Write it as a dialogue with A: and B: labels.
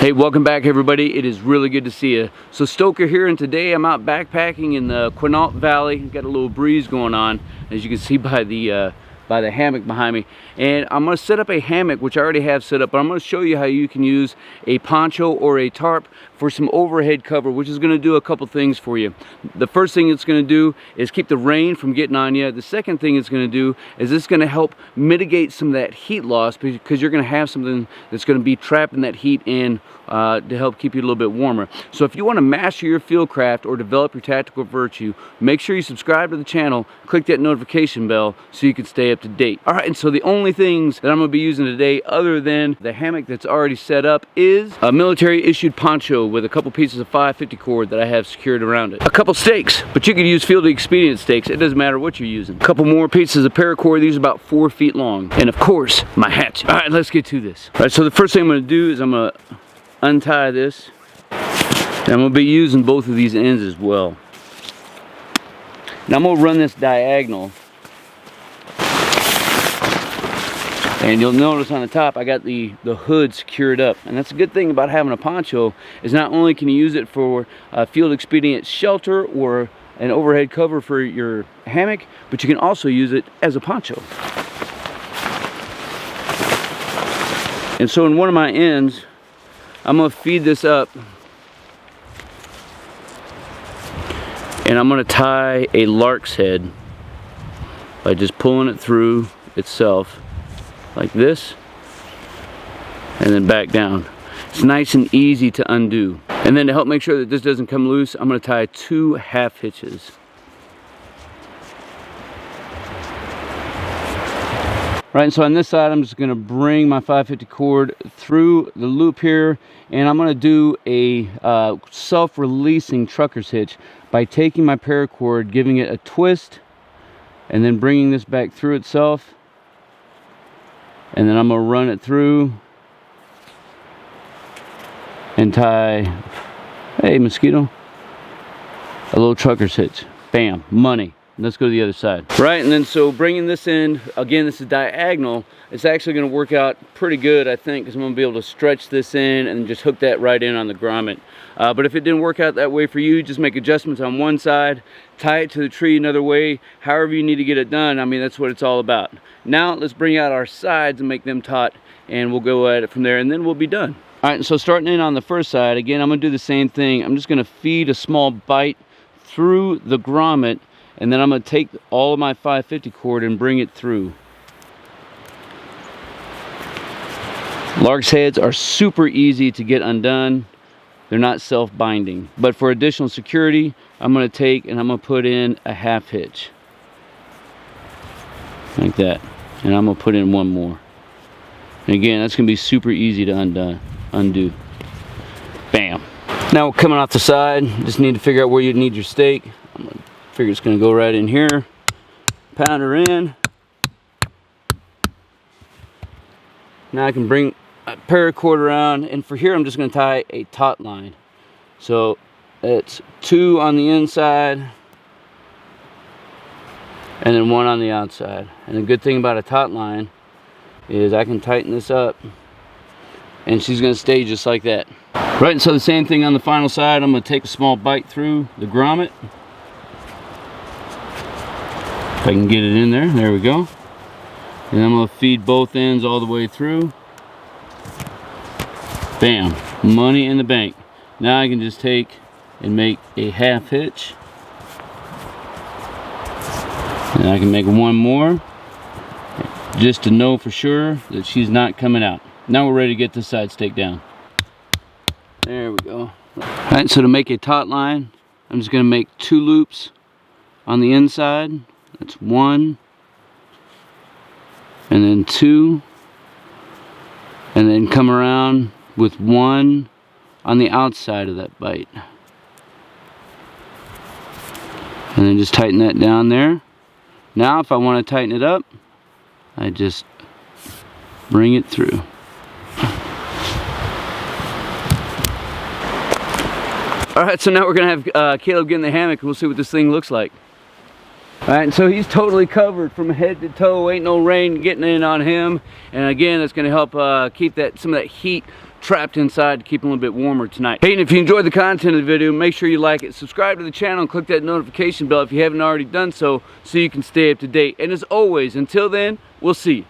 A: Hey, welcome back everybody. It is really good to see you. So Stoker here, and today I'm out backpacking in the Quinault Valley. Got a little breeze going on, as you can see by the hammock behind me. And I'm going to set up a hammock, which I already have set up, but I'm going to show you how you can use a poncho or a tarp for some overhead cover, which is going to do a couple things for you. The first thing it's going to do is keep the rain from getting on you. The second thing it's going to do is it's going to help mitigate some of that heat loss, because you're going to have something that's going to be trapping that heat in to help keep you a little bit warmer. So if you want to master your fieldcraft or develop your tactical virtue, make sure you subscribe to the channel, click that notification bell so you can stay up to date. Alright, and so the only things that I'm going to be using today, other than the hammock that's already set up, is a military issued poncho with a couple pieces of 550 cord that I have secured around it. A couple stakes, but you could use field expedient stakes. It doesn't matter what you're using. A couple more pieces of paracord. These are about 4 feet long. And of course, my hatchet. Alright, let's get to this. Alright, so the first thing I'm going to do is I'm going to untie this. And I'm going to be using both of these ends as well. Now I'm going to run this diagonal. And you'll notice on the top I got the hood secured up. And that's a good thing about having a poncho, is not only can you use it for field expedient shelter or an overhead cover for your hammock, but you can also use it as a poncho. And so in one of my ends, I'm going to feed this up, and I'm going to tie a lark's head by just pulling it through itself like this, and then back down. It's nice and easy to undo. And then to help make sure that this doesn't come loose, I'm going to tie 2 half hitches. Right, and so on this side, I'm just going to bring my 550 cord through the loop here, and I'm going to do a self-releasing trucker's hitch by taking my paracord, giving it a twist, and then bringing this back through itself. And then I'm going to run it through and tie, hey mosquito, a little trucker's hitch. Bam, money. Let's go to the other side. Right, and then so bringing this in, again, this is diagonal. It's actually going to work out pretty good, I think, because I'm going to be able to stretch this in and just hook that right in on the grommet. But if it didn't work out that way for you, just make adjustments on one side, tie it to the tree another way, however you need to get it done. I mean, that's what it's all about. Now, let's bring out our sides and make them taut, and we'll go at it from there, and then we'll be done. All right, and so starting in on the first side, again, I'm going to do the same thing. I'm just going to feed a small bite through the grommet, and then I'm going to take all of my 550 cord and bring it through. Lark's heads are super easy to get undone. They're not self-binding. But for additional security, I'm going to take and I'm going to put in a half hitch. Like that. And I'm going to put in one more. And again, that's going to be super easy to undo. Bam. Now coming off the side, just need to figure out where you need your stake. I'm going to figure it's going to go right in here. Pound her in. Now I can bring a paracord around, and for here I'm just going to tie a taut line. So it's 2 on the inside and then 1 on the outside. And the good thing about a taut line is I can tighten this up and she's going to stay just like that. Right, and so the same thing on the final side. I'm going to take a small bite through the grommet. If I can get it in there, there we go. And I'm going to feed both ends all the way through. Bam, money in the bank. Now I can just take and make a half hitch. And I can make one more, just to know for sure that she's not coming out. Now we're ready to get this side stake down. There we go. Alright, so to make a taut line, I'm just going to make 2 loops on the inside. That's 1, and then 2, and then come around with 1 on the outside of that bite, and then just tighten that down there. Now if I want to tighten it up, I just bring it through. Alright, so now we're going to have Caleb get in the hammock and we'll see what this thing looks like. Alright, so he's totally covered from head to toe. Ain't no rain getting in on him. And again, that's going to help keep some of that heat trapped inside to keep them a little bit warmer tonight. Hey, and if you enjoyed the content of the video, make sure you like it, subscribe to the channel, and click that notification bell if you haven't already done so you can stay up to date. And as always, until then, we'll see you.